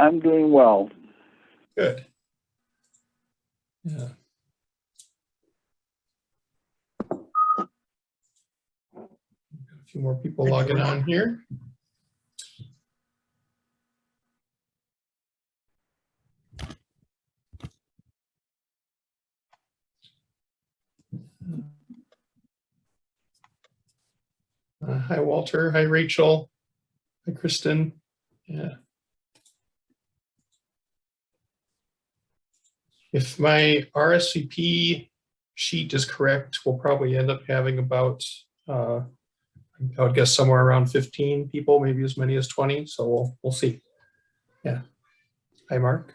I'm doing well. Good. Yeah. A few more people logging on here. Hi, Walter. Hi, Rachel. Hi, Kristen. Yeah. If my RSVP sheet is correct, we'll probably end up having about, I would guess somewhere around 15 people, maybe as many as 20. So we'll see. Yeah. Hi, Mark.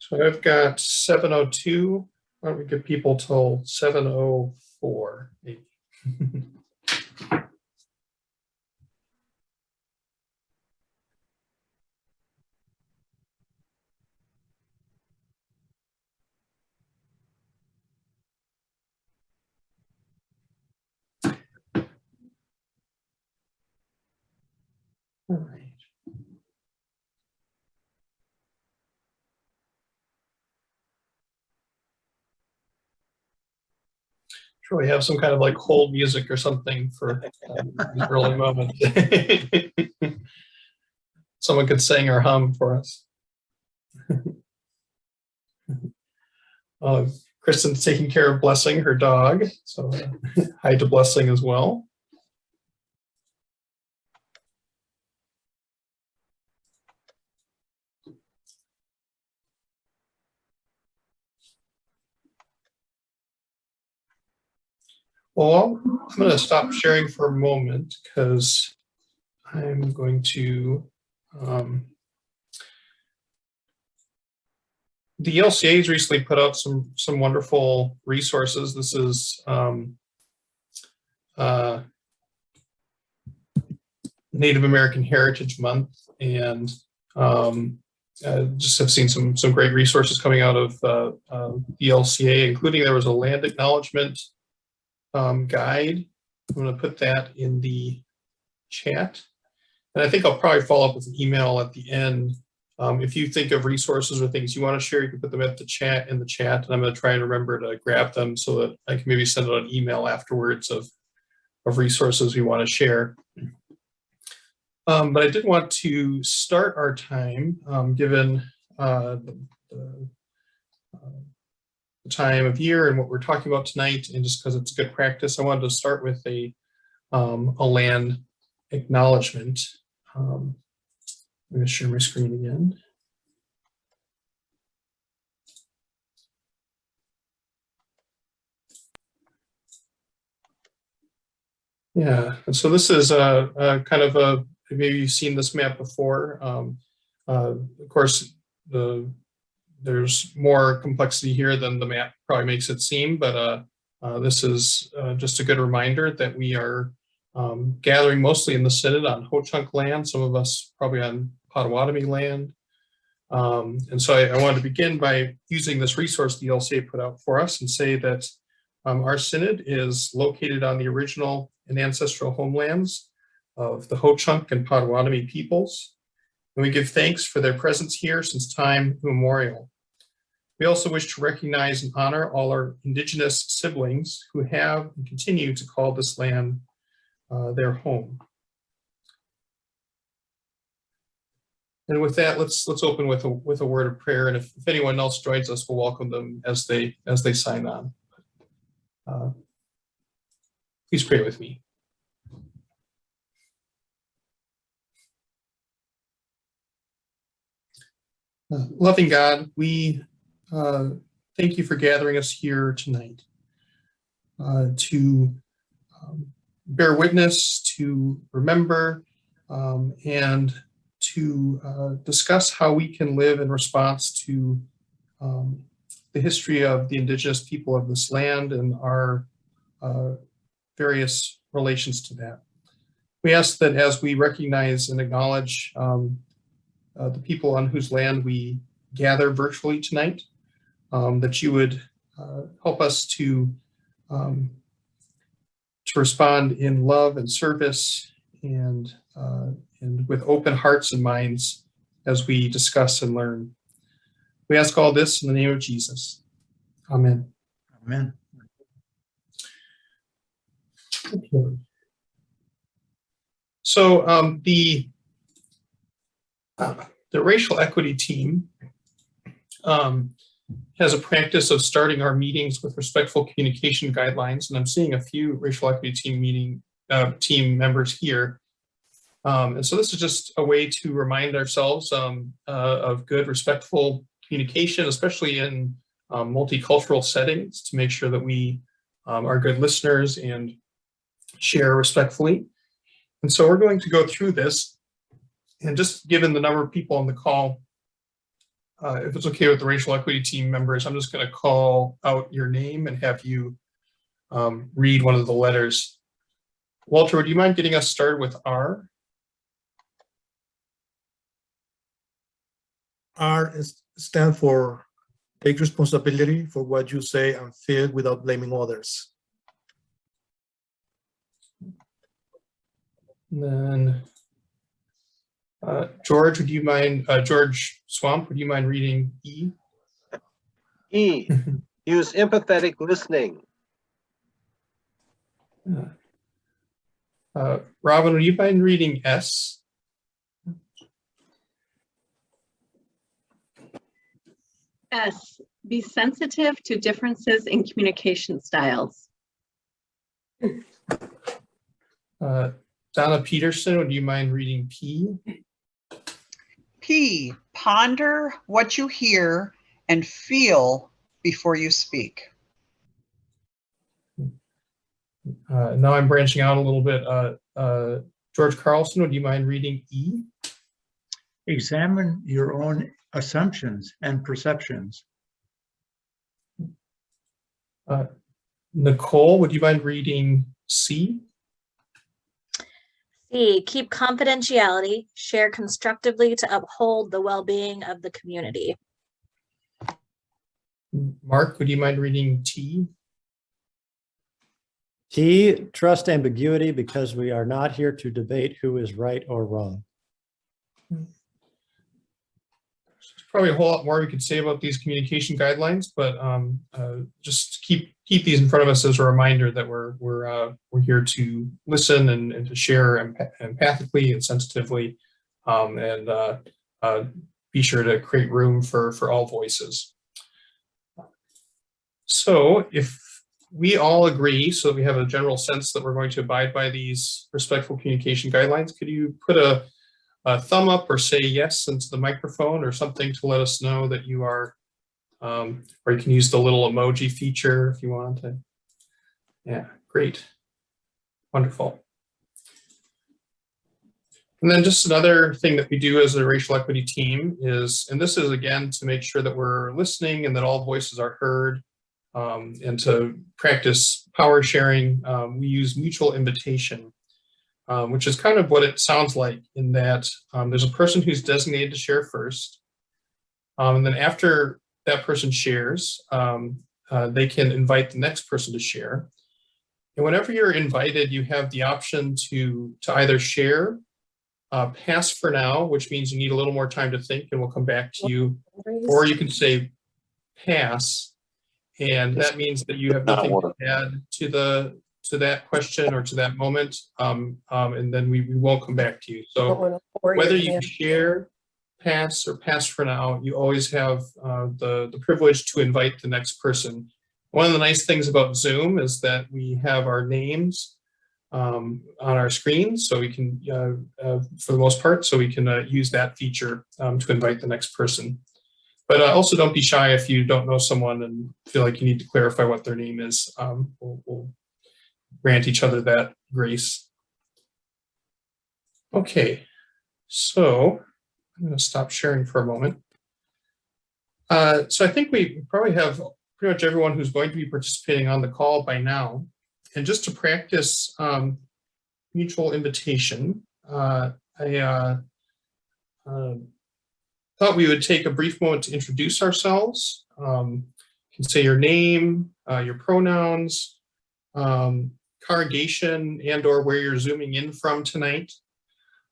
So I've got 7:02. Why don't we give people till 7:04 maybe? All right. Sure, we have some kind of like hold music or something for these early moments. Someone could sing or hum for us. Kristen's taking care of Blessing, her dog. So hi to Blessing as well. Well, I'm going to stop sharing for a moment because I'm going to, the ELCA has recently put out some wonderful resources. This is Native American Heritage Month, and just have seen some great resources coming out of ELCA, including there was a land acknowledgement guide. I'm going to put that in the chat, and I think I'll probably follow up with an email at the end. If you think of resources or things you want to share, you can put them in the chat, and I'm going to try and remember to grab them so that I can maybe send out an email afterwards of resources we want to share. But I did want to start our time, given the time of year and what we're talking about tonight, and just because it's good practice, I wanted to start with a land acknowledgement. I'm going to share my screen again. Yeah, and so this is a kind of a, maybe you've seen this map before. Of course, there's more complexity here than the map probably makes it seem, but this is just a good reminder that we are gathering mostly in the Synod on Ho-Chunk land, some of us probably on Potawatomi land. And so I wanted to begin by using this resource the ELCA put out for us and say that our Synod is located on the original and ancestral homelands of the Ho-Chunk and Potawatomi peoples, and we give thanks for their presence here since time immemorial. We also wish to recognize and honor all our Indigenous siblings who have and continue to call this land their home. And with that, let's open with a word of prayer, and if anyone else joins us, we'll welcome them as they sign on. Please pray with me. Loving God, we thank you for gathering us here tonight to bear witness, to remember, and to discuss how we can live in response to the history of the Indigenous people of this land and our various relations to that. We ask that as we recognize and acknowledge the people on whose land we gather virtually tonight, that you would help us to respond in love and service and with open hearts and minds as we discuss and learn. We ask all this in the name of Jesus. Amen. Amen. Okay. So the racial equity team has a practice of starting our meetings with respectful communication guidelines, and I'm seeing a few racial equity team members here. And so this is just a way to remind ourselves of good, respectful communication, especially in multicultural settings, to make sure that we are good listeners and share respectfully. And so we're going to go through this, and just given the number of people on the call, if it's okay with the racial equity team members, I'm just going to call out your name and have you read one of the letters. Walter, would you mind getting us started with R? R stands for take responsibility for what you say and feel without blaming others. And then George, would you mind, George Swamp, would you mind reading E? E, use empathetic listening. Robin, would you mind reading S? S, be sensitive to differences in communication styles. Donna Peterson, would you mind reading P? P, ponder what you hear and feel before you speak. Now I'm branching out a little bit. George Carlson, would you mind reading E? Examine your own assumptions and perceptions. Nicole, would you mind reading C? C, keep confidentiality, share constructively to uphold the well-being of the community. Mark, would you mind reading T? T, trust ambiguity because we are not here to debate who is right or wrong. There's probably a whole lot more we could say about these communication guidelines, but just keep these in front of us as a reminder that we're here to listen and to share empathically and sensitively, and be sure to create room for all voices. So if we all agree, so that we have a general sense that we're going to abide by these respectful communication guidelines, could you put a thumb up or say yes into the microphone or something to let us know that you are, or you can use the little emoji feature if you want to. Yeah, great. Wonderful. And then just another thing that we do as a racial equity team is, and this is again to make sure that we're listening and that all voices are heard, and to practice power sharing, we use mutual invitation. Which is kind of what it sounds like, in that there's a person who's designated to share first. And then after that person shares, they can invite the next person to share. And whenever you're invited, you have the option to either share, pass for now, which means you need a little more time to think and we'll come back to you, or you can say pass. And that means that you have nothing to add to that question or to that moment, and then we won't come back to you. So whether you share, pass, or pass for now, you always have the privilege to invite the next person. One of the nice things about Zoom is that we have our names on our screen, so we can, for the most part, so we can use that feature to invite the next person. But also don't be shy if you don't know someone and feel like you need to clarify what their name is. We'll grant each other that grace. Okay, so I'm going to stop sharing for a moment. So I think we probably have pretty much everyone who's going to be participating on the call by now. And just to practice mutual invitation, I thought we would take a brief moment to introduce ourselves. You can say your name, your pronouns, congregation, and/or where you're zooming in from tonight.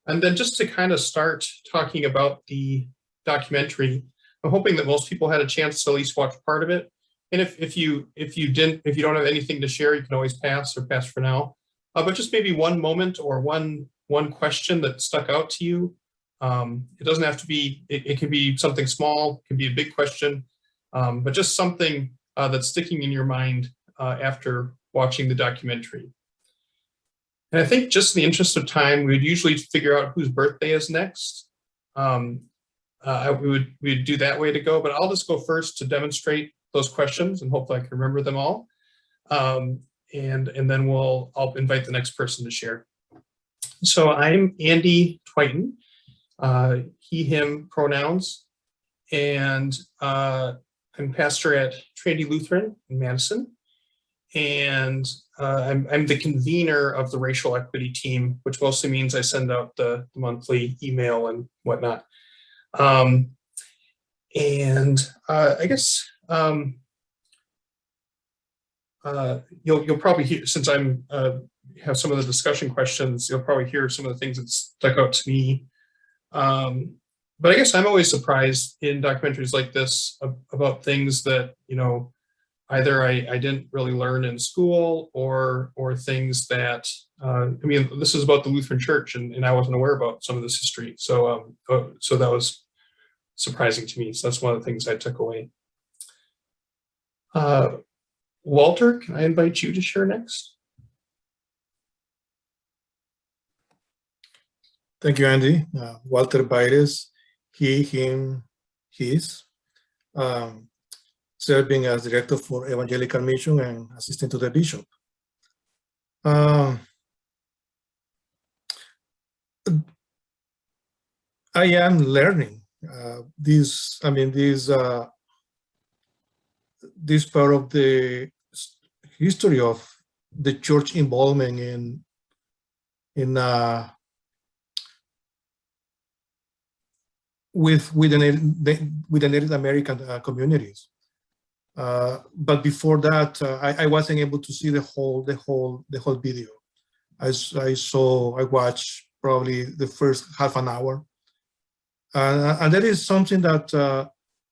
And then just to kind of start talking about the documentary, I'm hoping that most people had a chance to at least watch part of it. And if you don't have anything to share, you can always pass for now. But just maybe one moment or one question that stuck out to you. It doesn't have to be, it can be something small, it can be a big question, but just something that's sticking in your mind after watching the documentary. And I think just in the interest of time, we would usually figure out whose birthday is next. We'd do that way to go, but I'll just go first to demonstrate those questions and hopefully I can remember them all. And then I'll invite the next person to share. So I'm Andy Twighton, he, him pronouns, and I'm pastor at Trinity Lutheran in Madison. And I'm the convener of the racial equity team, which mostly means I send out the monthly email and whatnot. I guess you'll probably hear, since I'm have some of the discussion questions, you'll probably hear some of the things that stuck out to me. But I guess I'm always surprised in documentaries like this about things that, either I didn't really learn in school or things that, this is about the Lutheran Church and I wasn't aware about some of this history. So that was surprising to me. So that's one of the things I took away. Walter, can I invite you to share next? Thank you, Andy. Walter Baires, he, him, his, serving as director for Evangelical Mission and assistant to the bishop. I am learning this part of the history of the church involvement with the Native American communities. But before that, I wasn't able to see the whole video. I watched probably the first half an hour, and that is something that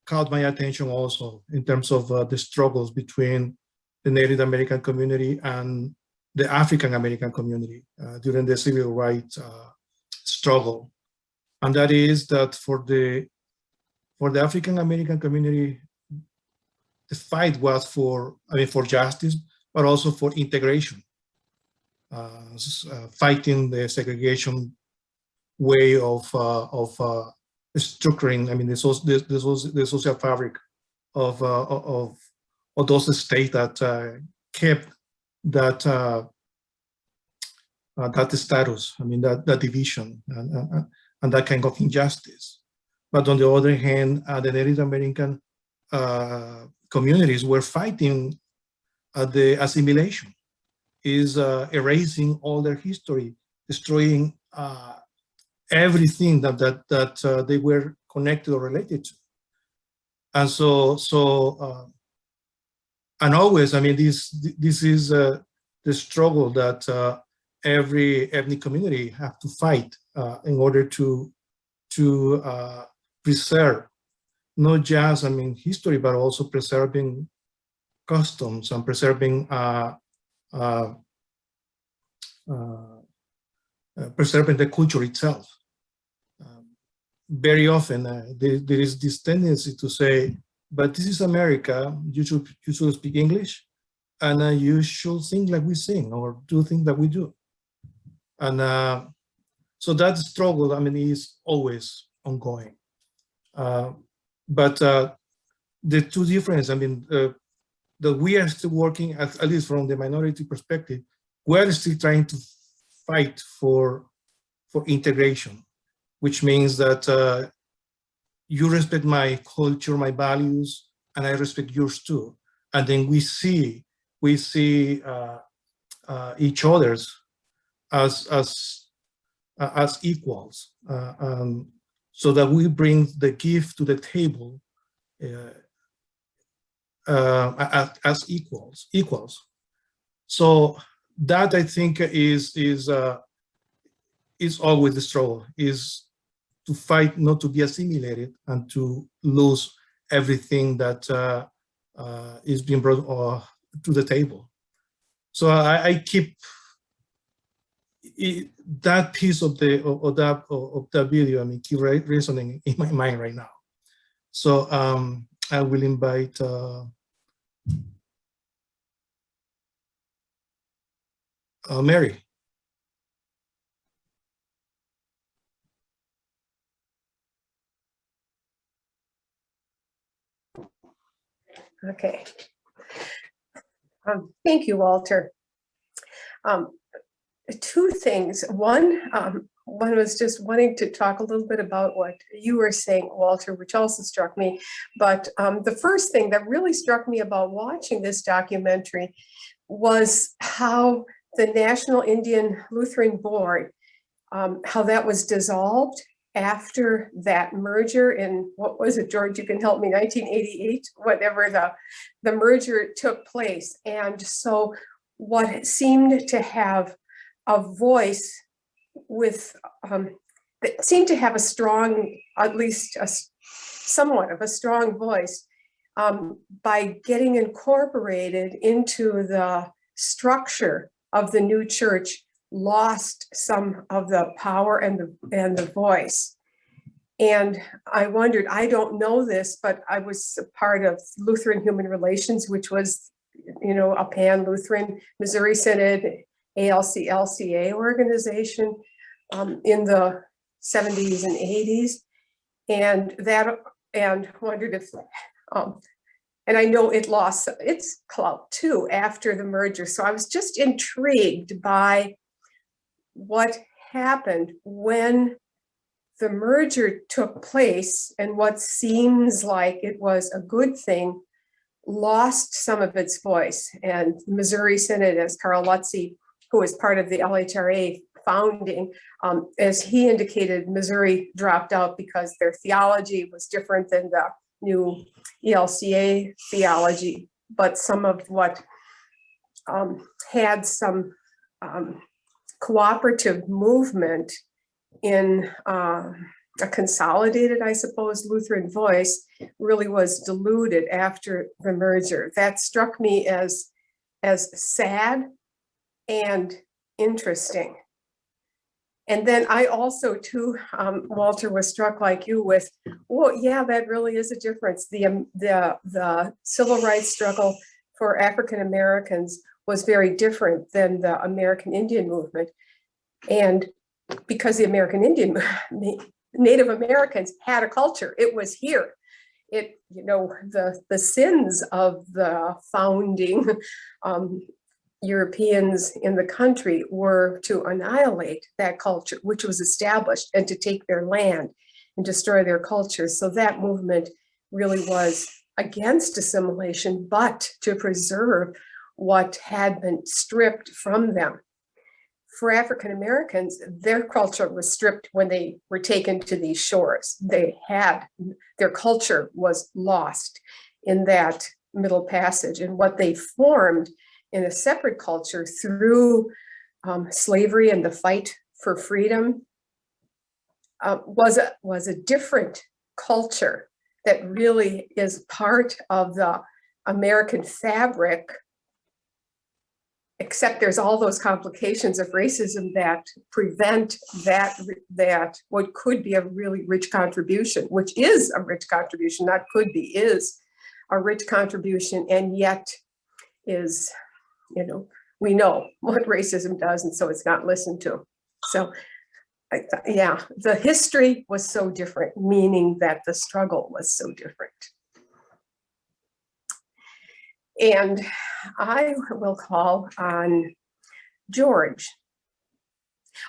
caught my attention also in terms of the struggles between the Native American community and the African American community during the civil rights struggle. And that is that for the African American community, the fight was for justice, but also for integration, fighting the segregation way of structuring. The social fabric of those states that kept that status. That division and that kind of injustice. But on the other hand, the Native American communities were fighting the assimilation, is erasing all their history, destroying everything that they were connected or related to. And and always, this is the struggle that every ethnic community have to fight in order to preserve not just history, but also preserving customs and preserving the culture itself. Very often there is this tendency to say, but this is America, you should speak English, and you should sing like we sing or do things that we do. And so that struggle, is always ongoing. But the two differences, that we are still working, at least from the minority perspective, we are still trying to fight for integration, which means that you respect my culture, my values, and I respect yours too. And then we see each other's as equals, so that we bring the gift to the table as equals. So that, I think, is always the struggle, is to fight not to be assimilated and to lose everything that is being brought to the table. So I keep that piece of that video, I mean, keep resonating in my mind right now. So I will invite Mary. Okay. Thank you, Walter. Two things. One was just wanting to talk a little bit about what you were saying, Walter, which also struck me. But the first thing that really struck me about watching this documentary was how the National Indian Lutheran Board, how that was dissolved after that merger in, what was it, George, you can help me, 1988, whatever the merger took place. And so what seemed to have a voice with, that seemed to have a strong, at least somewhat of a strong voice, by getting incorporated into the structure of the new church, lost some of the power and the voice. And I wondered, I don't know this, but I was a part of Lutheran Human Relations, which was, you know, a pan-Lutheran Missouri Synod, ALC-LCA organization in the 70s and 80s. And wondered if, and I know it lost its clout too after the merger. So I was just intrigued by what happened when the merger took place, and what seems like it was a good thing lost some of its voice. And Missouri Synod, as Carl Lutze, who was part of the LHRA founding, as he indicated, Missouri dropped out because their theology was different than the new ELCA theology. But some of what had some cooperative movement in a consolidated, I suppose, Lutheran voice really was diluted after the merger. That struck me as sad and interesting. And then I also too, Walter, was struck like you with, well, yeah, that really is a difference. The civil rights struggle for African Americans was very different than the American Indian movement. And because the American Indian, Native Americans had a culture, it was here. It, you know, the sins of the founding Europeans in the country were to annihilate that culture, which was established, and to take their land and destroy their culture. So that movement really was against assimilation, but to preserve what had been stripped from them. For African Americans, their culture was stripped when they were taken to these shores. Their culture was lost in that Middle Passage, and what they formed in a separate culture through slavery and the fight for freedom was a different culture that really is part of the American fabric, except there's all those complications of racism that prevent that what could be a really rich contribution, which is a rich contribution, not could be, is a rich contribution, and yet is, you know, we know what racism does, and so it's not listened to. So yeah, the history was so different, meaning that the struggle was so different. And I will call on George.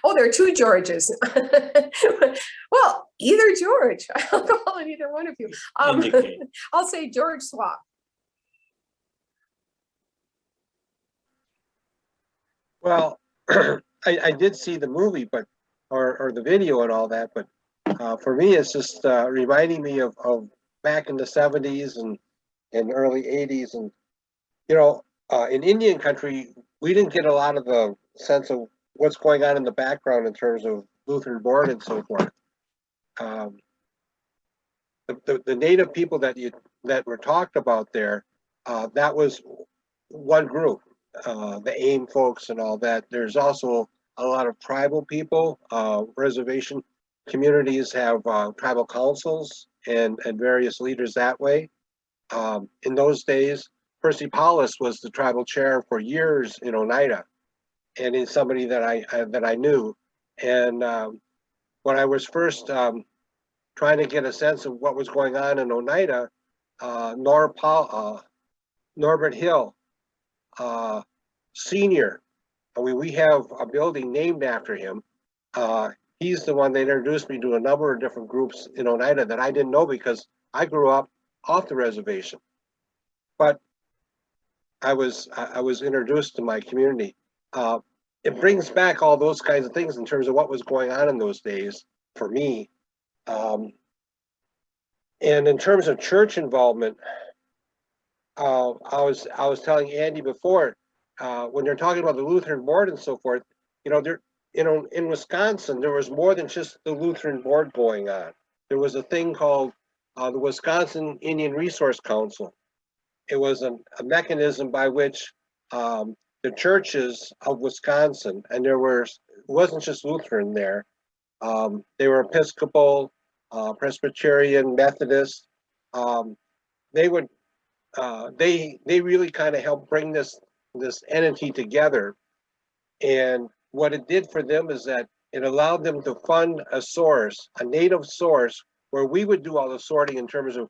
Oh, there are two Georges. Well, either George. I'll call on either one of you. I'll say George Swap. Well, I did see the movie, but or the video and all that, but for me, it's just reminding me of back in the 70s and early 80s, and you know, in Indian country, we didn't get a lot of the sense of what's going on in the background in terms of Lutheran board and so forth. Um, the native people that were talked about there, that was one group, the AIM folks and all that. There's also a lot of tribal people. Reservation communities have tribal councils and various leaders that way. In those days, Percy Paulus was the tribal chair for years in Oneida, and he's somebody that I knew. And when I was first trying to get a sense of what was going on in Oneida, Norbert Hill, Senior. I mean, we have a building named after him. He's the one that introduced me to a number of different groups in Oneida that I didn't know because I grew up off the reservation. But I was introduced to my community. It brings back all those kinds of things in terms of what was going on in those days for me. And in terms of church involvement, I was telling Andy before, when they're talking about the Lutheran board and so forth, in Wisconsin, there was more than just the Lutheran board going on. There was a thing called the Wisconsin Indian Resource Council. It was a mechanism by which the churches of Wisconsin, and it wasn't just Lutheran there. They were Episcopal, Presbyterian, Methodist. They really kind of helped bring this entity together. And what it did for them is that it allowed them to fund a native source, where we would do all the sorting in terms of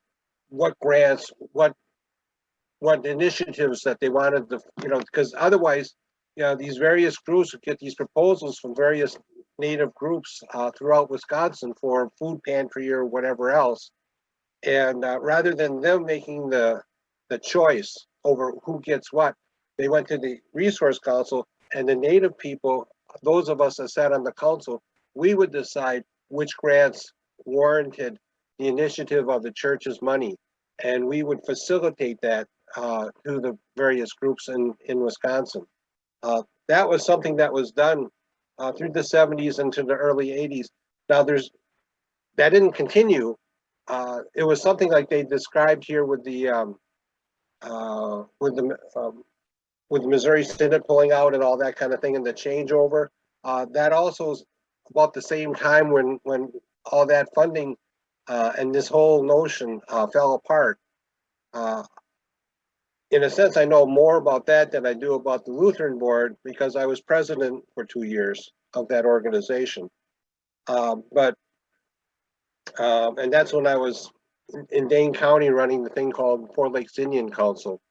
what grants, what initiatives that they wanted to, because otherwise, these various groups would get these proposals from various native groups throughout Wisconsin for food pantry or whatever else. And rather than them making the choice over who gets what, they went to the Resource Council, and the native people, those of us that sat on the council, we would decide which grants warranted the initiative of the church's money. And we would facilitate that to the various groups in Wisconsin. That was something that was done through the 70s into the early 80s. Now that didn't continue. It was something like they described here with the Missouri Synod pulling out and all that kind of thing, and the changeover. That also is about the same time when all that funding and this whole notion fell apart. In a sense, I know more about that than I do about the Lutheran board because I was president for 2 years of that organization. And that's when I was in Dane County running the thing called Four Lakes Indian Council.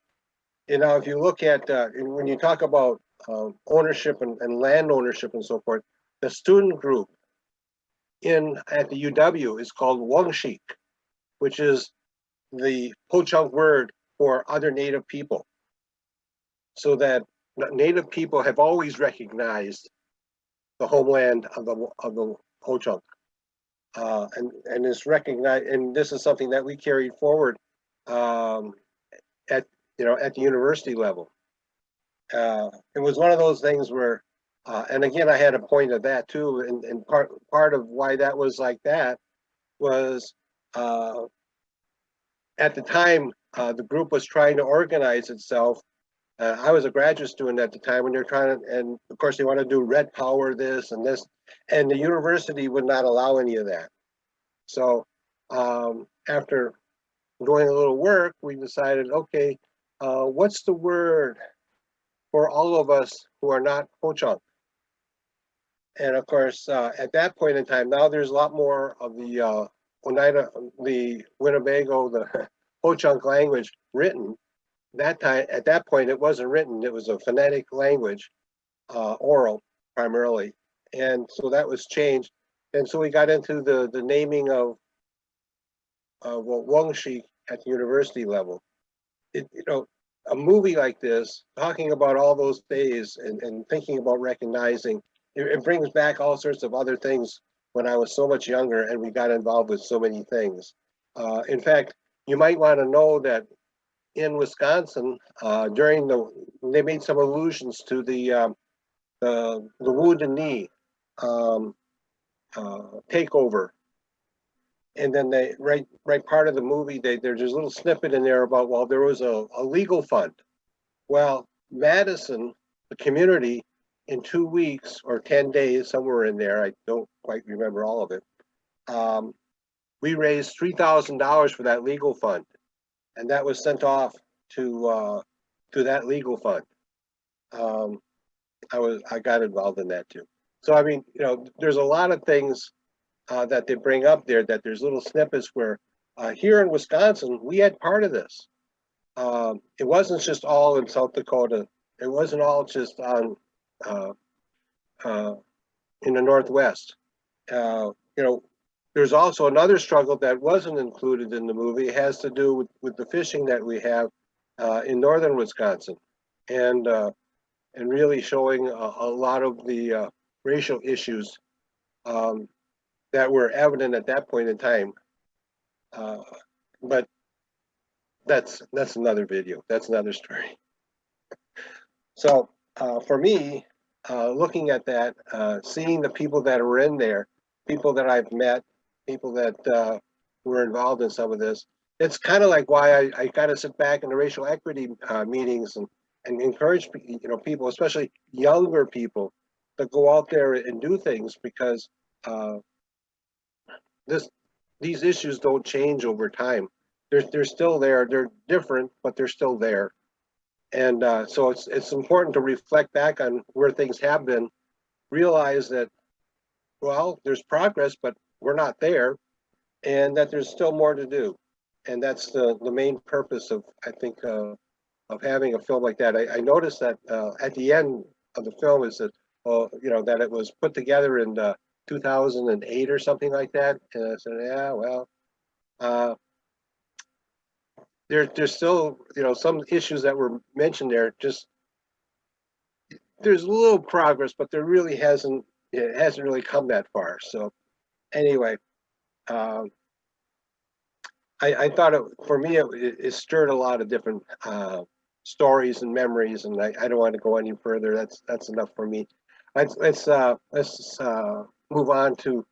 If you look at, when you talk about ownership and land ownership and so forth, the student group at the UW is called Wangshik, which is the Ho-Chunk word for other native people. So that native people have always recognized the homeland of the Ho-Chunk. And is recognized, and this is something that we carried forward at the university level. It was one of those things where, and again, I had a point of that too, and part of why that was like that was at the time the group was trying to organize itself. I was a graduate student at the time when they're trying to, and of course they want to do red power this, and the university would not allow any of that. So after doing a little work, we decided, okay, what's the word for all of us who are not Ho-Chunk? And of course, at that point in time, now there's a lot more of the Oneida, the Winnebago, the Ho-Chunk language written. At that point, it wasn't written; it was a phonetic language, oral primarily, and so that was changed. And so we got into the naming of Wangshik at the university level. a movie like this, talking about all those days and thinking about recognizing, it brings back all sorts of other things when I was so much younger and we got involved with so many things. In fact, you might want to know that in Wisconsin, they made some allusions to the Wounded Knee takeover. And then right part of the movie, there's a little snippet in there about, well, there was a legal fund. Well, Madison, the community, in 2 weeks or 10 days, somewhere in there, I don't quite remember all of it, we raised $3,000 for that legal fund. And that was sent off to that legal fund. I got involved in that too. So, I mean, you know, there's a lot of things that they bring up there, that there's little snippets where here in Wisconsin, we had part of this. It wasn't just all in South Dakota. It wasn't all just on in the Northwest. You know, there's also another struggle that wasn't included in the movie. It has to do with the fishing that we have in northern Wisconsin, and really showing a lot of the racial issues that were evident at that point in time. But that's another video. That's another story. So for me, looking at that, seeing the people that were in there, people that I've met, people that were involved in some of this, it's kind of like why I kind of sit back in the racial equity meetings and encourage, you know, people, especially younger people, to go out there and do things, because these issues don't change over time. They're still there. They're different, but they're still there. And so it's important to reflect back on where things have been, realize that, well, there's progress, but we're not there, and that there's still more to do. And that's the main purpose of, I think, of having a film like that. I noticed that at the end of the film is that, you know, that it was put together in 2008 or something like that. And I said, yeah, well, there's still, you know, some issues that were mentioned there. Just there's a little progress, but there really hasn't really come that far. So anyway, I thought for me it stirred a lot of different stories and memories, and I don't want to go any further. That's enough for me. Let's move on to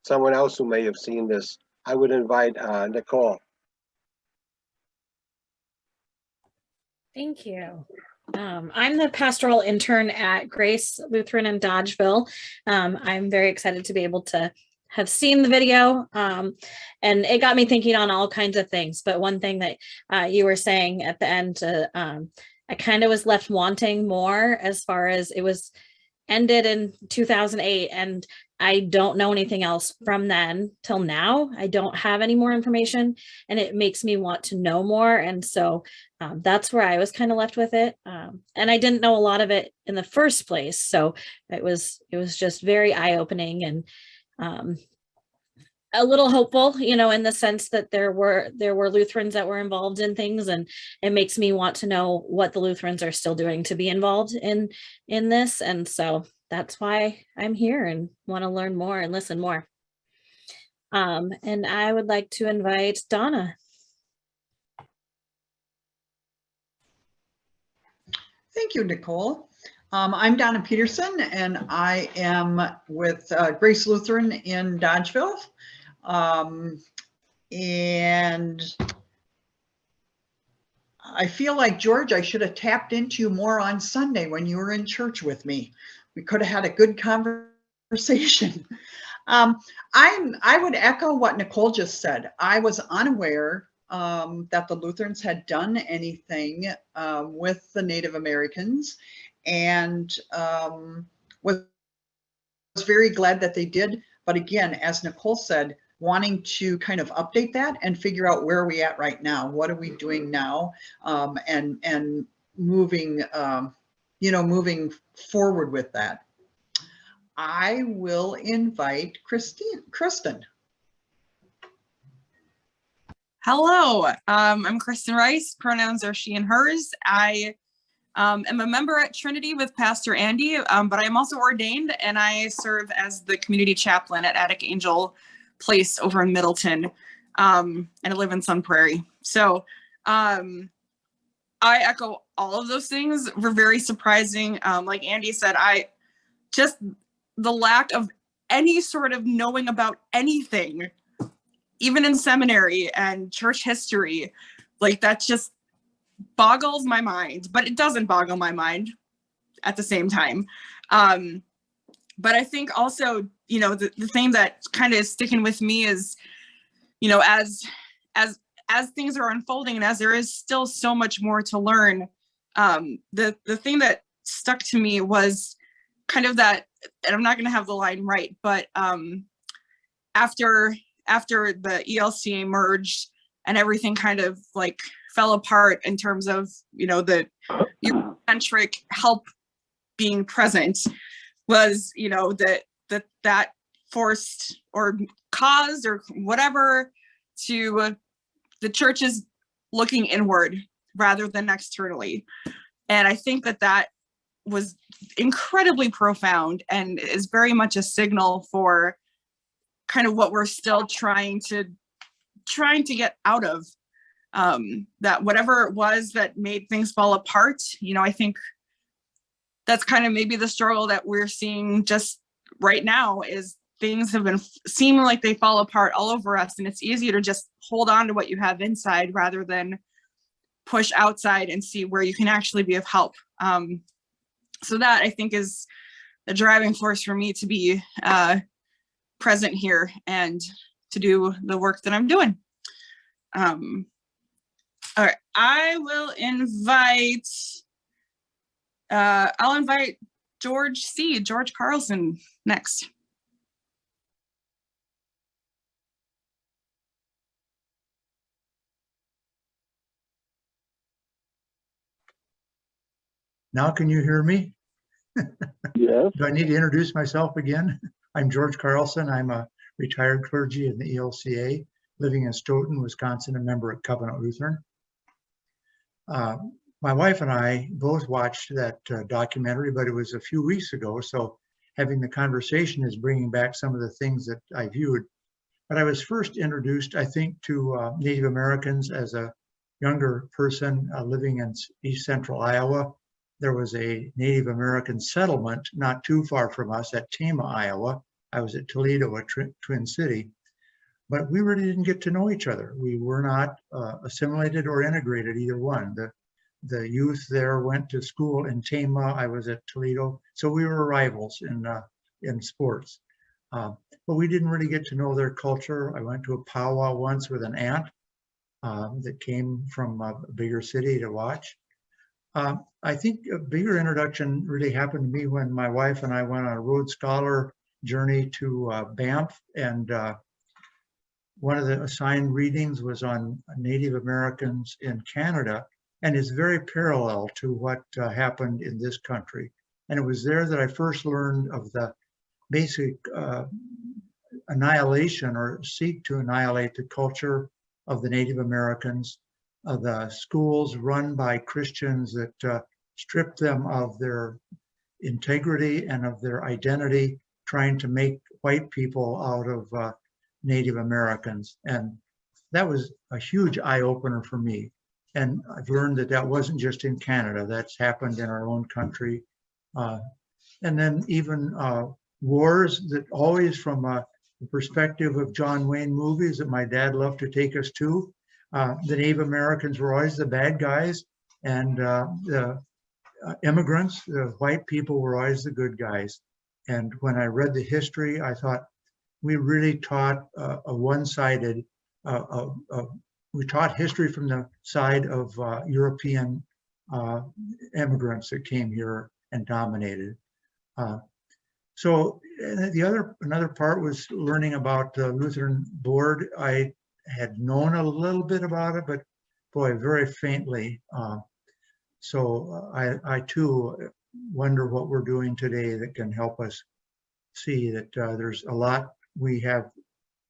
someone else who may have seen this. I would invite Nicole. Thank you. I'm the pastoral intern at Grace Lutheran in Dodgeville. I'm very excited to be able to have seen the video, and it got me thinking on all kinds of things. But one thing that you were saying at the end, I kind of was left wanting more, as far as it was ended in 2008, and I don't know anything else from then till now. I don't have any more information, and it makes me want to know more. And so that's where I was kind of left with it. And I didn't know a lot of it in the first place. So it was just very eye-opening, and a little hopeful, you know, in the sense that there were Lutherans that were involved in things, and it makes me want to know what the Lutherans are still doing to be involved in this. And so that's why I'm here and want to learn more and listen more. And I would like to invite Donna. Thank you, Nicole. I'm Donna Peterson, and I am with Grace Lutheran in Dodgeville. And I feel like, George, I should have tapped into you more on Sunday when you were in church with me. We could have had a good conversation. I would echo what Nicole just said. I was unaware that the Lutherans had done anything with the Native Americans, and was very glad that they did. But again, as Nicole said, wanting to kind of update that and figure out where are we at right now, what are we doing now, and moving, moving forward with that. I will invite Kristen. Hello, I'm Kristen Rice. Pronouns are she and hers. I am a member at Trinity with Pastor Andy, but I am also ordained and I serve as the community chaplain at Attic Angel Place over in Middleton, and I live in Sun Prairie. So I echo all of those things. Were very surprising. Like Andy said, just the lack of any sort of knowing about anything, even in seminary and church history, like that just boggles my mind, but it doesn't boggle my mind at the same time. But I think also, you know, the thing that kind of is sticking with me is, you know, as things are unfolding and as there is still so much more to learn, the thing that stuck to me was kind of that, and I'm not going to have the line right, but after the ELCA merged and everything kind of like fell apart in terms of, you know, the Eurocentric help being present, was, you know, that forced or caused or whatever to the churches looking inward rather than externally. And I think that was incredibly profound and is very much a signal for kind of what we're still trying to get out of, that whatever it was that made things fall apart. You know, I think that's kind of maybe the struggle that we're seeing just right now, is things have been seeming like they fall apart all over us, and it's easier to just hold on to what you have inside rather than push outside and see where you can actually be of help. So that, I think, is the driving force for me to be present here and to do the work that I'm doing. All right, I will invite, I'll invite George Carlson next. Now can you hear me? Yes. Do I need to introduce myself again? I'm George Carlson. I'm a retired clergy in the ELCA, living in Stoughton, Wisconsin, a member at Covenant Lutheran. My wife and I both watched that documentary, but it was a few weeks ago, so having the conversation is bringing back some of the things that I viewed. But I was first introduced, I think, to Native Americans as a younger person living in East Central Iowa. There was a Native American settlement not too far from us at Tama, Iowa. I was at Toledo, a Twin City, but we really didn't get to know each other. We were not assimilated or integrated, either one. The youth there went to school in Tama. I was at Toledo, so we were rivals in sports. But we didn't really get to know their culture. I went to a powwow once with an aunt that came from a bigger city to watch. I think a bigger introduction really happened to me when my wife and I went on a Rhodes Scholar journey to Banff, and one of the assigned readings was on Native Americans in Canada, and it's very parallel to what happened in this country. And it was there that I first learned of the basic annihilation or seek to annihilate the culture of the Native Americans, the schools run by Christians that strip them of their integrity and of their identity, trying to make white people out of Native Americans. And that was a huge eye-opener for me. And I've learned that that wasn't just in Canada, that's happened in our own country. And then even wars that always from the perspective of John Wayne movies that my dad loved to take us to, the Native Americans were always the bad guys, and the immigrants, the white people, were always the good guys. And when I read the history, I thought we really taught a one-sided, we taught history from the side of European immigrants that came here and dominated. So another part was learning about the Lutheran Board. I had known a little bit about it, but boy, very faintly. So I too wonder what we're doing today that can help us see that there's a lot we have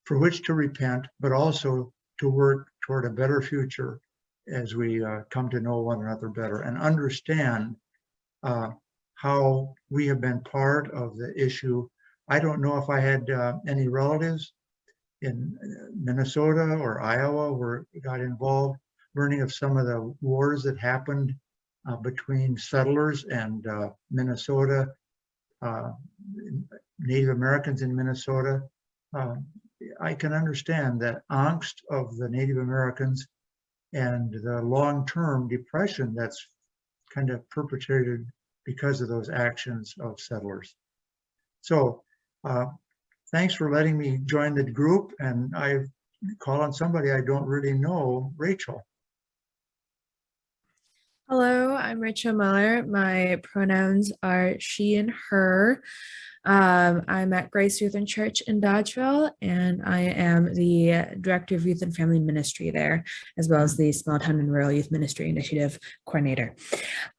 for which to repent, but also to work toward a better future as we come to know one another better and understand how we have been part of the issue. I don't know if I had any relatives in Minnesota or Iowa where got involved, learning of some of the wars that happened between settlers and Minnesota, Native Americans in Minnesota. I can understand that angst of the Native Americans and the long-term depression that's kind of perpetrated because of those actions of settlers. So thanks for letting me join the group, and I call on somebody I don't really know, Rachel. Hello, I'm Rachel Muller. My pronouns are she and her. I'm at Grace Lutheran Church in Dodgeville, and I am the Director of Youth and Family Ministry there, as well as the Small Town and Rural Youth Ministry Initiative Coordinator.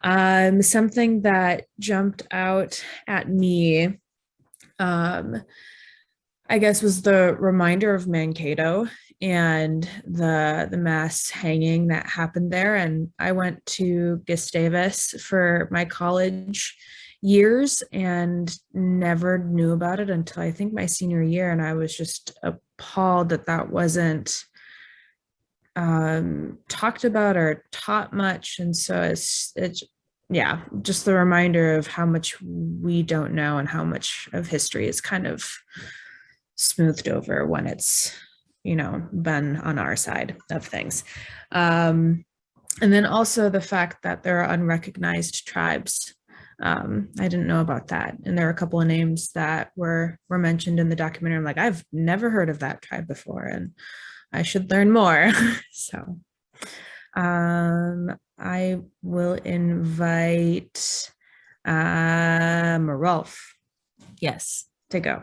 Something that jumped out at me, I guess, was the reminder of Mankato and the mass hanging that happened there. And I went to Gustavus for my college years and never knew about it until I think my senior year. And I was just appalled that that wasn't talked about or taught much. And so it's yeah, just the reminder of how much we don't know and how much of history is kind of smoothed over when it's, you know, been on our side of things. And then also the fact that there are unrecognized tribes. I didn't know about that. And there are a couple of names that were mentioned in the documentary. I'm like, I've never heard of that tribe before, and I should learn more. So I will invite Rolf, yes, to go.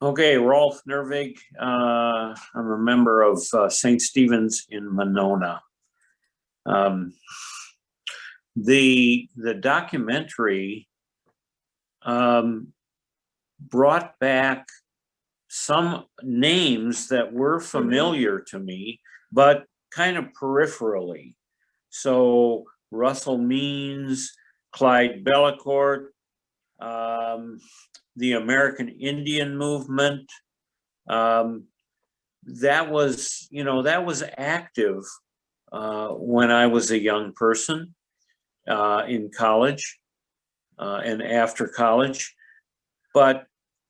Okay, Rolf Nervig. I'm a member of St. Stephen's in Monona. The documentary brought back some names that were familiar to me, but kind of peripherally. So Russell Means, Clyde Bellecourt, the American Indian movement, that was, you know, that was active when I was a young person in college and after college, but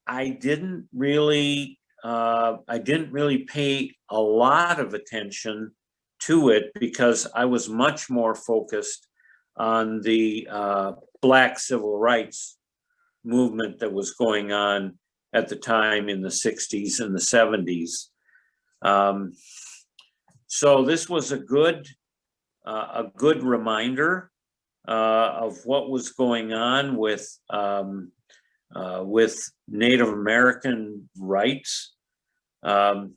I didn't really pay a lot of attention to it because I was much more focused on the Black civil rights movement that was going on at the time in the 60s and the 70s. So this was a good reminder of what was going on with Native American rights. I'll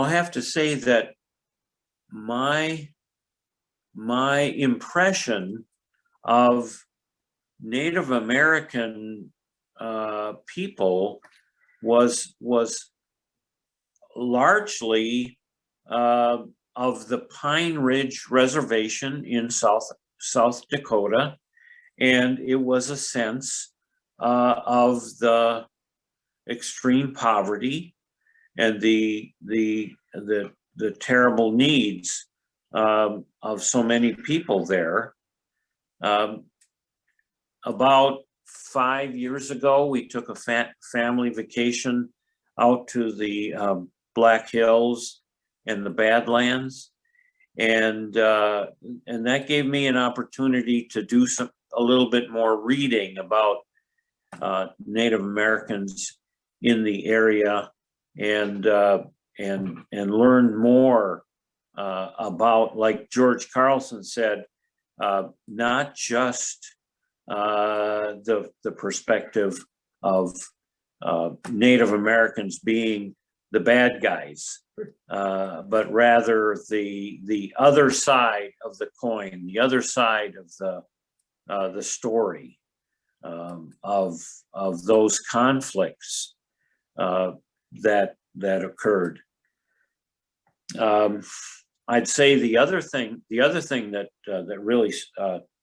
have to say that my impression of Native American people was largely of the Pine Ridge Reservation in South Dakota, and it was a sense of the extreme poverty and the terrible needs of so many people there. About 5 years ago, we took a family vacation out to the Black Hills and the Badlands, and that gave me an opportunity to do a little bit more reading about Native Americans in the area and learn more about, like George Carlson said, not just the perspective of Native Americans being the bad guys, but rather the other side of the coin, the other side of the story. of those conflicts that occurred. I'd say the other thing that really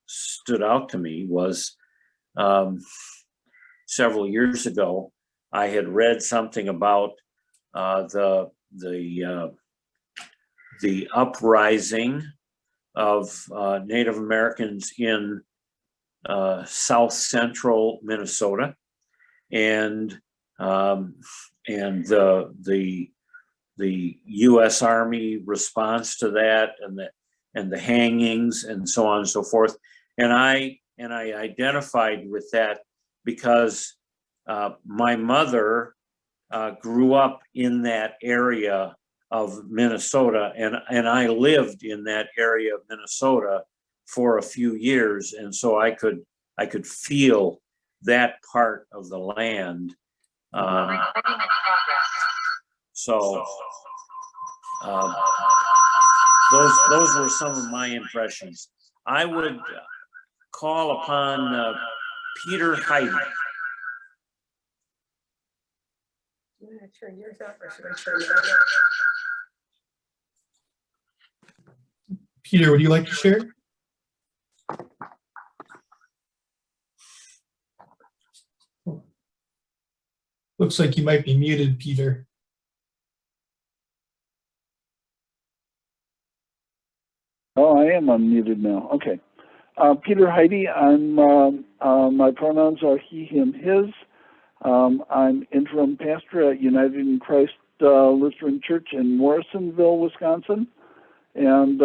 stood out to me was several years ago, I had read something about the uprising of Native Americans in South Central Minnesota, and the U.S. Army response to that, and the hangings and so on and so forth. And I identified with that because my mother grew up in that area of Minnesota, and I lived in that area of Minnesota for a few years, and so I could feel that part of the land. So those were some of my impressions. I would call upon Peter Heidi. I'm gonna turn yours off, or should I turn mine off? Peter, would you like to share? Looks like you might be muted, Peter. Oh, I am unmuted now. Okay. Peter Heidi, my pronouns are he, him, his. I'm interim pastor at United in Christ Lutheran Church in Morrisonville, Wisconsin. And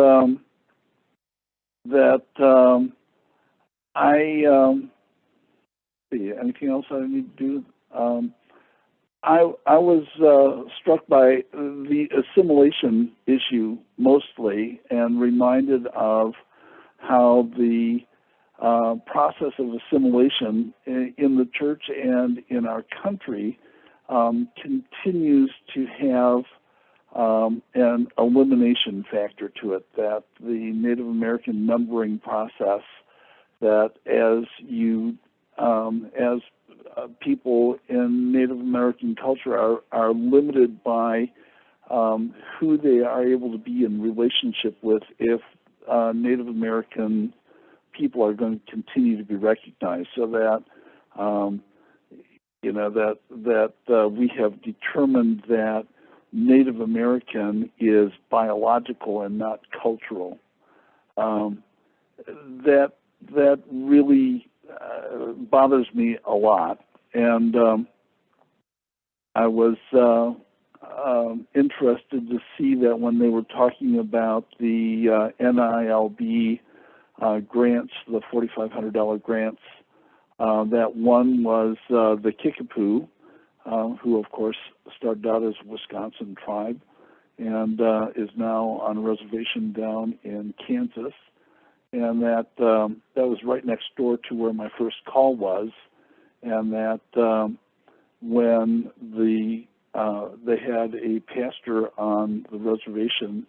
anything else I need to do? I was struck by the assimilation issue mostly, and reminded of how the process of assimilation in the church and in our country continues to have an elimination factor to it, that the Native American numbering process, that as people in Native American culture are limited by who they are able to be in relationship with, if Native American people are going to continue to be recognized, so that we have determined that Native American is biological and not cultural. That really bothers me a lot, and I was interested to see that when they were talking about the NILB grants, the $4,500 grants, that one was the Kickapoo, who of course started out as a Wisconsin tribe and is now on a reservation down in Kansas. And that was right next door to where my first call was, and that when they had a pastor on the reservation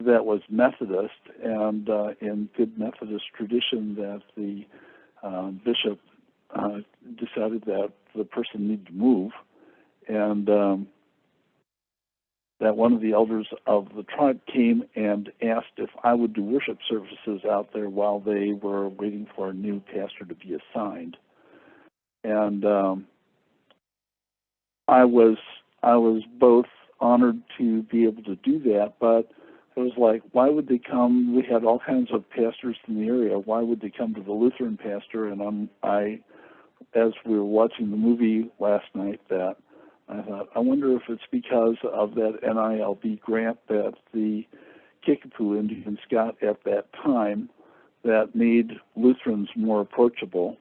that was Methodist, and in good Methodist tradition, that the bishop decided that the person needed to move, and that one of the elders of the tribe came and asked if I would do worship services out there while they were waiting for a new pastor to be assigned. And I was both honored to be able to do that, but it was like, why would they come? We had all kinds of pastors in the area. Why would they come to the Lutheran pastor? And as we were watching the movie last night, that I thought, I wonder if it's because of that NILB grant that the Kickapoo Indians got at that time that made Lutherans more approachable.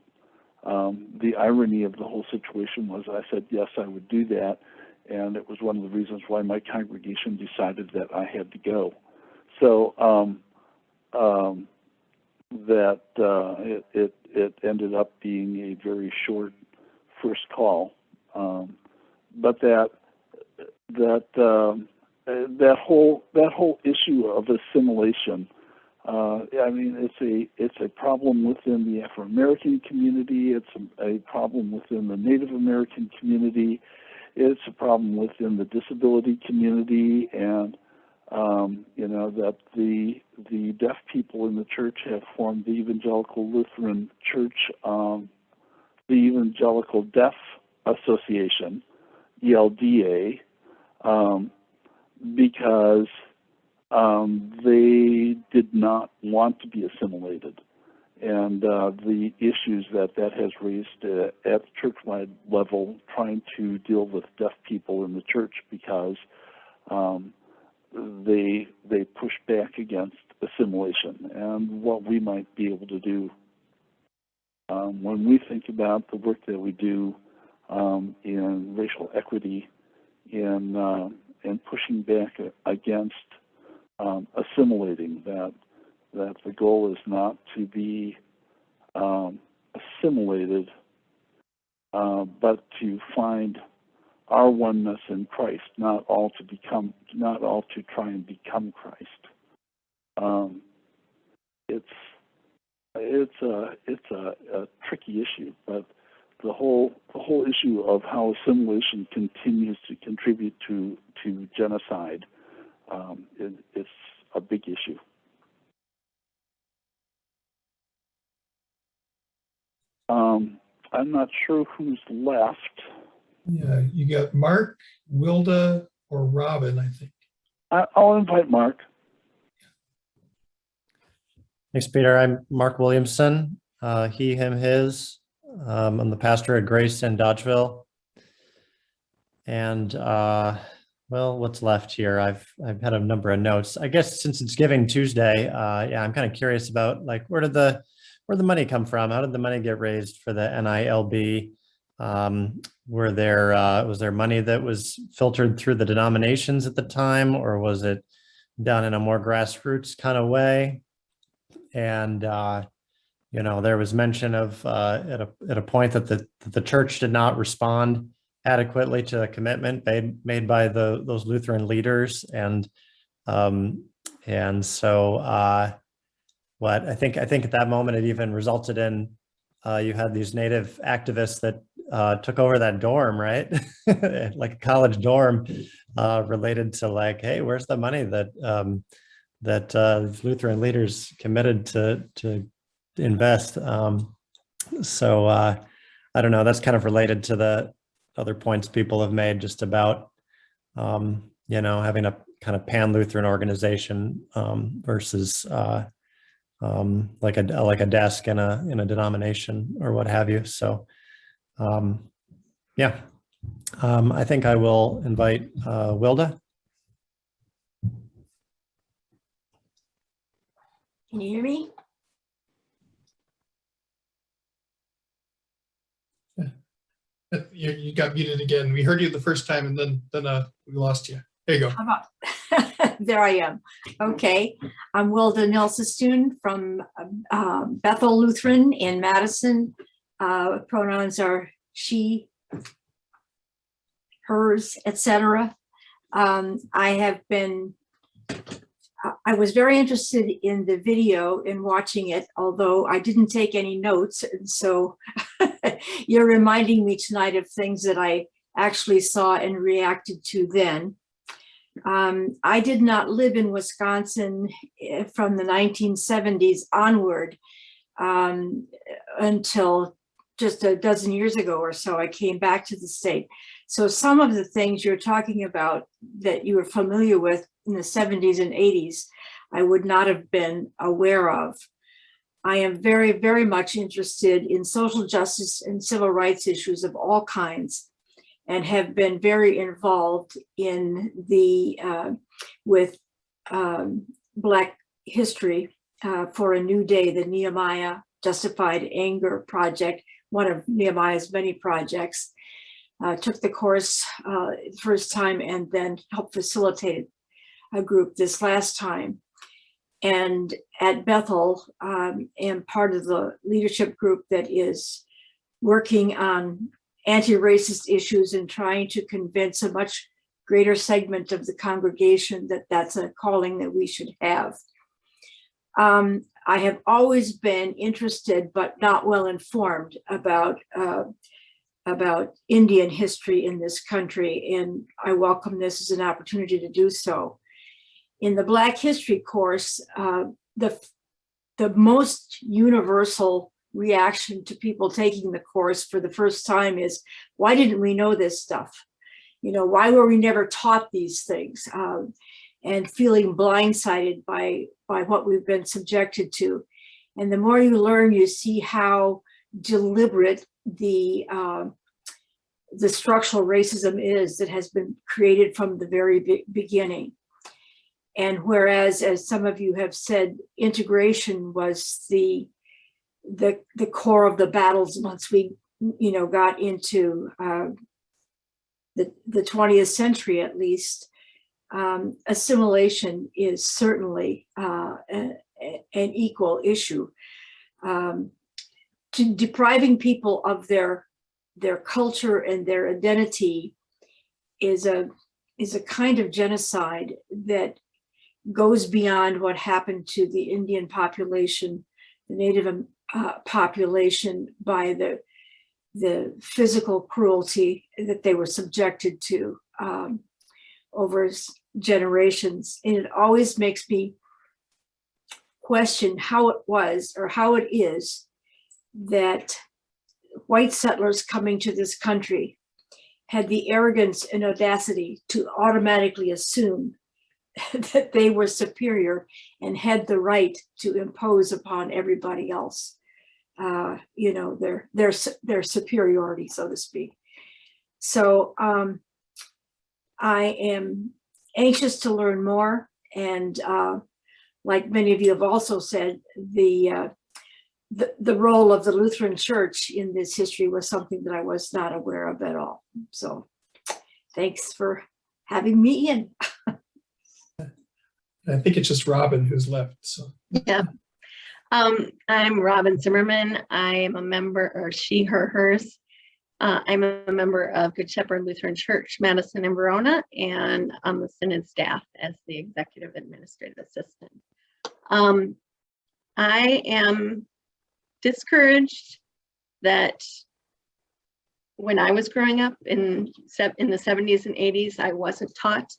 The irony of the whole situation was I said, yes, I would do that, and it was one of the reasons why my congregation decided that I had to go. So it ended up being a very short first call. But that whole issue of assimilation I mean, it's a problem within the Afro-American community. It's a problem within the Native American community. It's a problem within the disability community, and you know, that the deaf people in the church have formed the Evangelical Lutheran Church, the Evangelical Deaf Association, ELDA, because they did not want to be assimilated, and the issues that has raised at the church-wide level, trying to deal with deaf people in the church, because they push back against assimilation and what we might be able to do. When we think about the work that we do in racial equity, in pushing back against assimilating, that the goal is not to be assimilated, but to find our oneness in Christ, not all to try and become Christ. It's a tricky issue, but the whole issue of how assimilation continues to contribute to genocide, it's a big issue. I'm not sure who's left. Yeah, you got Mark, Wilda, or Robin, I think. I'll invite Mark. Thanks, Peter. I'm Mark Williamson, he, him, his. I'm the pastor at Grace in Dodgeville. And well, what's left here? I've had a number of notes. I guess since it's Giving Tuesday, yeah, I'm kind of curious about, like, where'd the money come from? How did the money get raised for the NILB? Was there money that was filtered through the denominations at the time, or was it done in a more grassroots kind of way? And you know, there was mention of at a point that the church did not respond adequately to the commitment made by those Lutheran leaders, and so what I think at that moment it even resulted in you had these Native activists that took over that dorm, right? Like a college dorm, related to, like, hey, where's the money that Lutheran leaders committed to invest? So I don't know, that's kind of related to the other points people have made just about, you know, having a kind of pan-Lutheran organization versus like a desk in a denomination or what have you. So yeah, I think I will invite Wilda. Can you hear me? You got muted again. We heard you the first time, and then we lost you. There you go. How about there I am. Okay, I'm Wilda Nelsestun from Bethel Lutheran in Madison. Pronouns are she, hers, etc. I was very interested in the video, in watching it, although I didn't take any notes. And so you're reminding me tonight of things that I actually saw and reacted to then. I did not live in Wisconsin from the 1970s onward until just a dozen years ago or so. I came back to the state. So some of the things you're talking about that you were familiar with in the 70s and 80s, I would not have been aware of. I am very, very much interested in social justice and civil rights issues of all kinds, and have been very involved in with Black history for a New Day, the Nehemiah Justified Anger Project, one of Nehemiah's many projects. Took the course first time and then helped facilitate a group this last time. And at Bethel, am part of the leadership group that is working on anti-racist issues and trying to convince a much greater segment of the congregation that that's a calling that we should have. I have always been interested but not well informed about Indian history in this country, and I welcome this as an opportunity to do so. In the Black History course, the most universal reaction to people taking the course for the first time is, why didn't we know this stuff? You know, why were we never taught these things? And feeling blindsided by what we've been subjected to. And the more you learn, you see how deliberate the structural racism is that has been created from the very beginning. And whereas, as some of you have said, integration was the core of the battles once we, you know, got into the 20th century, at least, assimilation is certainly an equal issue. To depriving people of their culture and their identity is a kind of genocide that goes beyond what happened to the Indian population, the Native population, by the physical cruelty that they were subjected to over generations. And it always makes me question how it was, or how it is, that white settlers coming to this country had the arrogance and audacity to automatically assume that they were superior and had the right to impose upon everybody else, you know, their superiority, so to speak. So I am anxious to learn more, and like many of you have also said, the role of the Lutheran Church in this history was something that I was not aware of at all. So thanks for having me in. I think it's just Robin who's left. So Yeah. I'm Robin Zimmerman. I am a member, or she, her, hers. I'm a member of Good Shepherd Lutheran Church, Madison and Verona, and on the Synod staff as the Executive Administrative Assistant. I am discouraged that when I was growing up in the 70s and 80s, I wasn't taught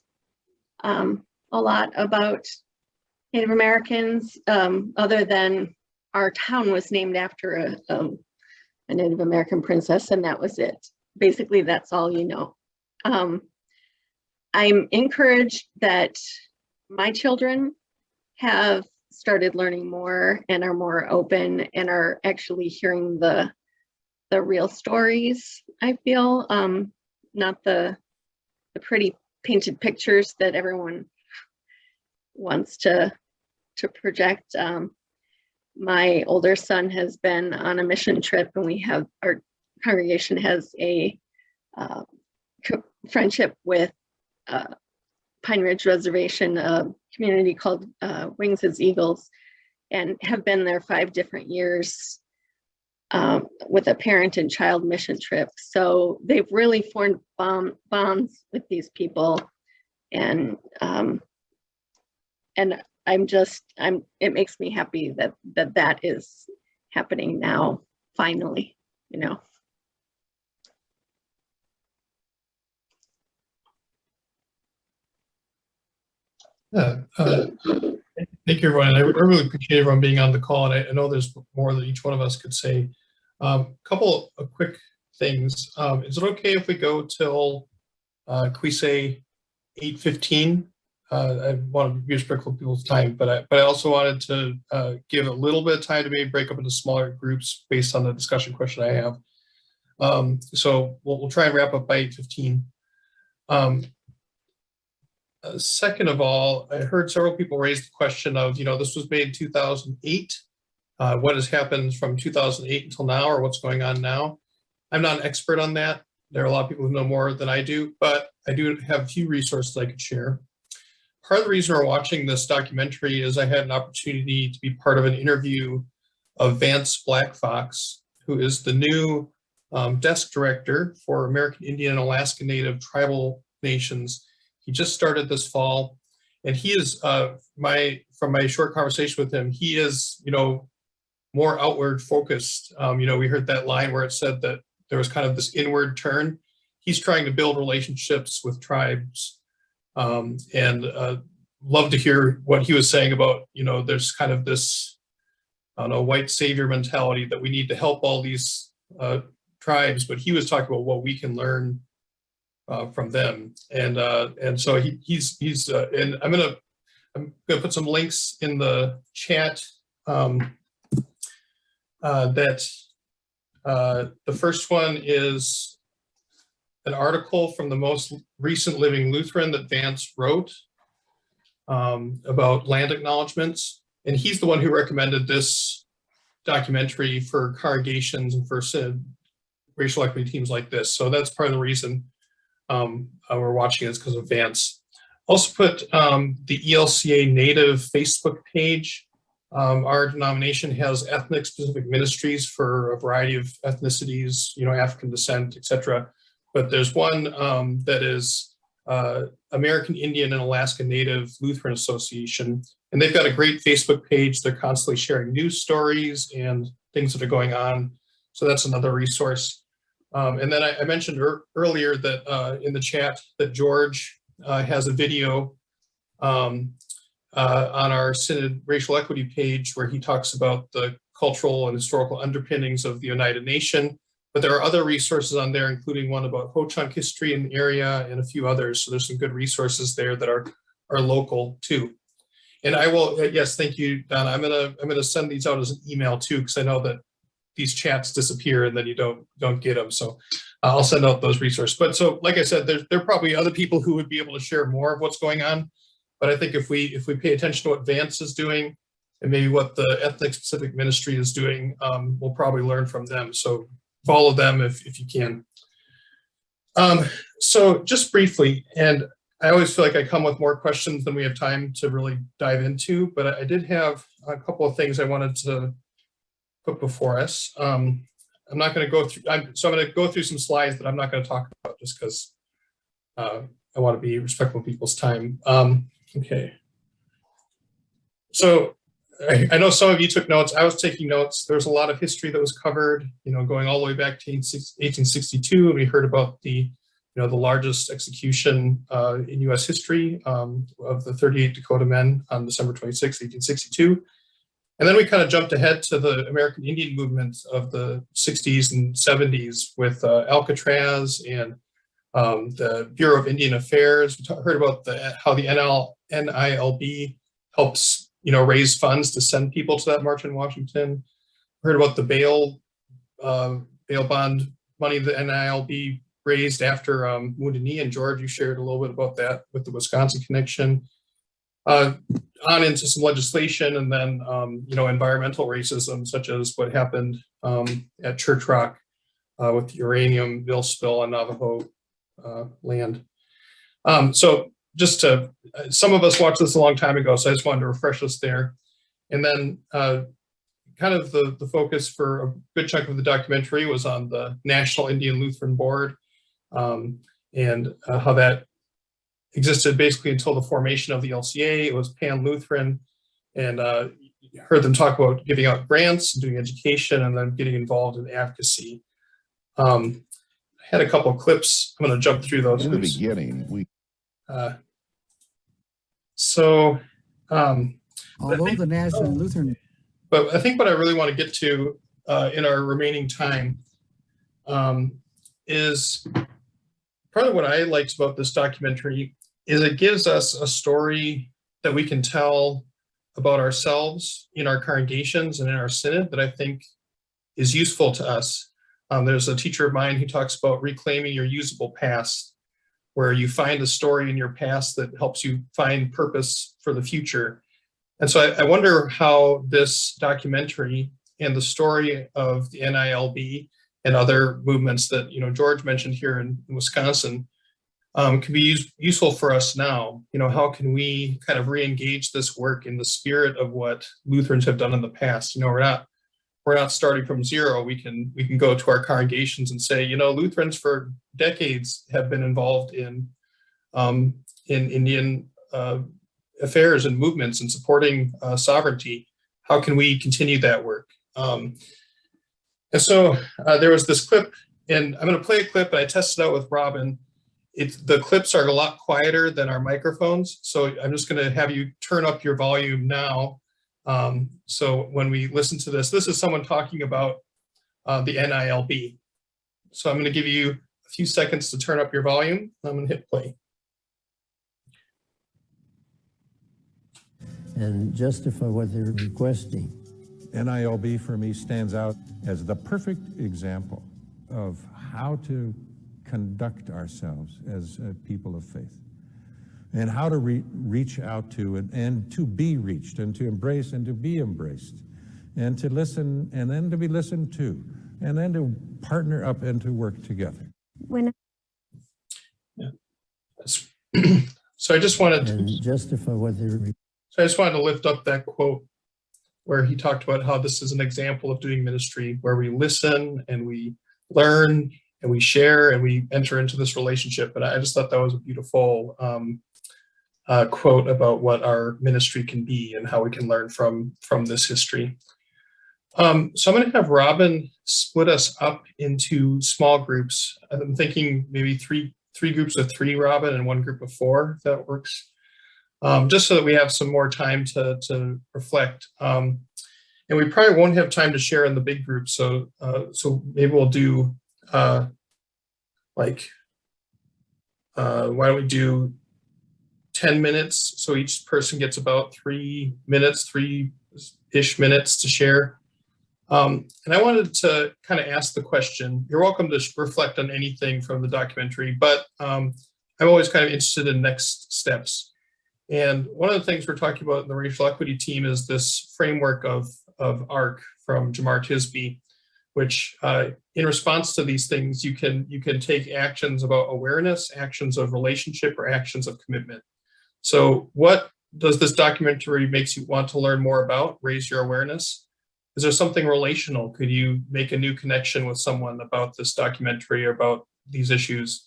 a lot about Native Americans, other than our town was named after a Native American princess, and that was it. Basically, that's all you know. I'm encouraged that my children have started learning more and are more open and are actually hearing the real stories, I feel, not the pretty painted pictures that everyone wants to project. My older son has been on a mission trip, and our congregation has a friendship with Pine Ridge Reservation, a community called Wings as Eagles, and have been there 5 different years with a parent and child mission trip. So they've really formed bonds with these people, and it makes me happy that is happening now, finally, you know. yeah, thank you, everyone. I really appreciate everyone being on the call, and I know there's more that each one of us could say. Couple of quick things. Is it okay if we go till, can we say 8:15? I want to be respectful of people's time, but I also wanted to give a little bit of time to maybe break up into smaller groups based on the discussion question I have. So we'll try and wrap up by 8:15. Second of all, I heard several people raise the question of, this was made in 2008. What has happened from 2008 until now, or what's going on now? I'm not an expert on that. There are a lot of people who know more than I do, but I do have a few resources I could share. Part of the reason we're watching this documentary is I had an opportunity to be part of an interview of Vance Blackfox, who is the new desk director for American Indian and Alaska Native tribal nations. He just started this fall, And he is from my short conversation with him, he is, more outward focused. We heard that line where it said that there was kind of this inward turn. He's trying to build relationships with tribes, and love to hear what he was saying about, there's kind of this, I don't know, white savior mentality that we need to help all these tribes, but he was talking about what we can learn from them, and so he's and I'm gonna put some links in the chat. The first one is an article from the most recent Living Lutheran that Vance wrote about land acknowledgements, and he's the one who recommended this documentary for congregations and for racial equity teams like this. So that's part of the reason we're watching it, is because of Vance. Also put the ELCA Native Facebook page. Our denomination has ethnic specific ministries for a variety of ethnicities, African descent, etc. But there's one that is American Indian and Alaska Native Lutheran Association, and they've got a great Facebook page. They're constantly sharing news stories and things that are going on. So that's another resource. And then I mentioned earlier that in the chat that George has a video on our Synod racial equity page where he talks about the cultural and historical underpinnings of the United Nation. But there are other resources on there, including one about Ho-Chunk history in the area and a few others. So there's some good resources there that are local too. And I will, yes, thank you, Donna. I'm gonna send these out as an email too, because I know that these chats disappear and then you don't get them. So I'll send out those resources. But so, like I said, there are probably other people who would be able to share more of what's going on. But I think if we pay attention to what Vance is doing and maybe what the ethnic specific ministry is doing, we'll probably learn from them. So follow them if you can. So just briefly, and I always feel like I come with more questions than we have time to really dive into, but I did have a couple of things I wanted to put before us. I'm not going to go through, so I'm going to go through some slides that I'm not going to talk about just because I want to be respectful of people's time. Okay. So I know some of you took notes. I was taking notes. There's a lot of history that was covered, going all the way back to 1862. And we heard about the largest execution in U.S. history of the 38 Dakota men on December 26, 1862. And then we kind of jumped ahead to the American Indian movement of the 60s and 70s with Alcatraz and the Bureau of Indian Affairs. We heard about how the NILB helps raise funds to send people to that march in Washington. Heard about the bail bond money the NILB raised after Wounded Knee, and George, you shared a little bit about that with the Wisconsin connection. On into some legislation, and then environmental racism, such as what happened at Church Rock with the uranium mill spill on Navajo land. So just to, some of us watched this a long time ago, so I just wanted to refresh us there. And then kind of the focus for a good chunk of the documentary was on the National Indian Lutheran Board and how that existed basically until the formation of the LCA. It was pan-Lutheran, and heard them talk about giving out grants, doing education, and then getting involved in advocacy. I had a couple of clips. I'm going to jump through those. In the beginning, although the National Lutheran. But I think what I really want to get to in our remaining time is part of what I liked about this documentary is it gives us a story that we can tell about ourselves in our congregations and in our synod that I think is useful to us. There's a teacher of mine who talks about reclaiming your usable past, where you find a story in your past that helps you find purpose for the future. And so I wonder how this documentary and the story of the NILB and other movements that George mentioned here in Wisconsin can be useful for us now. How can we kind of re-engage this work in the spirit of what Lutherans have done in the past? We're not starting from zero. We can go to our congregations and say, Lutherans for decades have been involved in Indian affairs and movements and supporting sovereignty. How can we continue that work? And so there was this clip, and I'm going to play a clip, and I tested out with Robin. The clips are a lot quieter than our microphones, so I'm just going to have you turn up your volume now. So when we listen to this is someone talking about the NILB. So I'm going to give you a few seconds to turn up your volume. I'm going to hit play. And justify what they're requesting. NILB for me stands out as the perfect example of how to conduct ourselves as people of faith, and how to reach out to and to be reached, and to embrace and to be embraced, and to listen and then to be listened to, and then to partner up and to work together. So I just wanted to justify what they're. So I just wanted to lift up that quote where he talked about how this is an example of doing ministry, where we listen and we learn and we share and we enter into this relationship. And I just thought that was a beautiful quote about what our ministry can be and how we can learn from this history. So I'm going to have Robin split us up into small groups. I'm thinking maybe three groups of 3, Robin, and 1 group of 4, if that works. Just so that we have some more time to reflect. And we probably won't have time to share in the big group. So maybe we'll do why don't we do 10 minutes? So each person gets about 3 minutes, 3-ish minutes to share. And I wanted to kind of ask the question, you're welcome to reflect on anything from the documentary, but I'm always kind of interested in next steps. And one of the things we're talking about in the racial equity team is this framework of ARC from Jamar Tisby, which in response to these things, you can take actions about awareness, actions of relationship, or actions of commitment. So what does this documentary makes you want to learn more about? Raise your awareness. Is there something relational? Could you make a new connection with someone about this documentary or about these issues?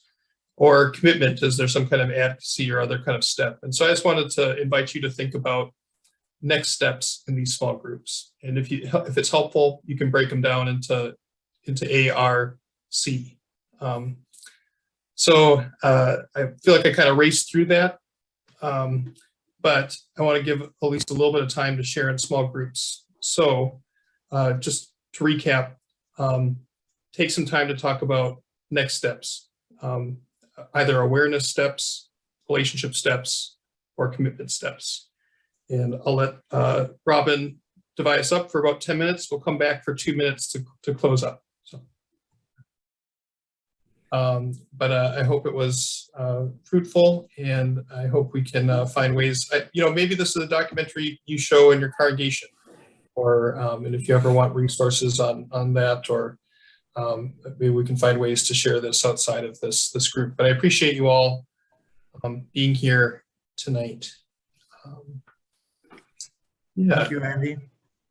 Or commitment, is there some kind of advocacy or other kind of step? And so I just wanted to invite you to think about next steps in these small groups. And if it's helpful, you can break them down into A, R, C. So I feel like I kind of raced through that, but I want to give at least a little bit of time to share in small groups. So just to recap, take some time to talk about next steps. Either awareness steps, relationship steps, or commitment steps. And I'll let Robin divide us up for about 10 minutes. We'll come back for 2 minutes to close up. So, but I hope it was fruitful, and I hope we can find ways. Maybe this is a documentary you show in your congregation, or and if you ever want resources on that, or maybe we can find ways to share this outside of this group. But I appreciate you all being here tonight. Thank you, Andy.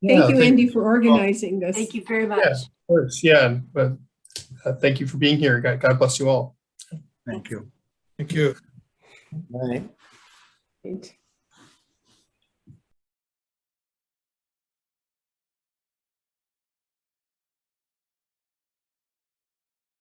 Thank you, Andy, for organizing this. Thank you very much. Yeah, of course. Yeah, but thank you for being here. God bless you all. Thank you. Thank you. Right. Right.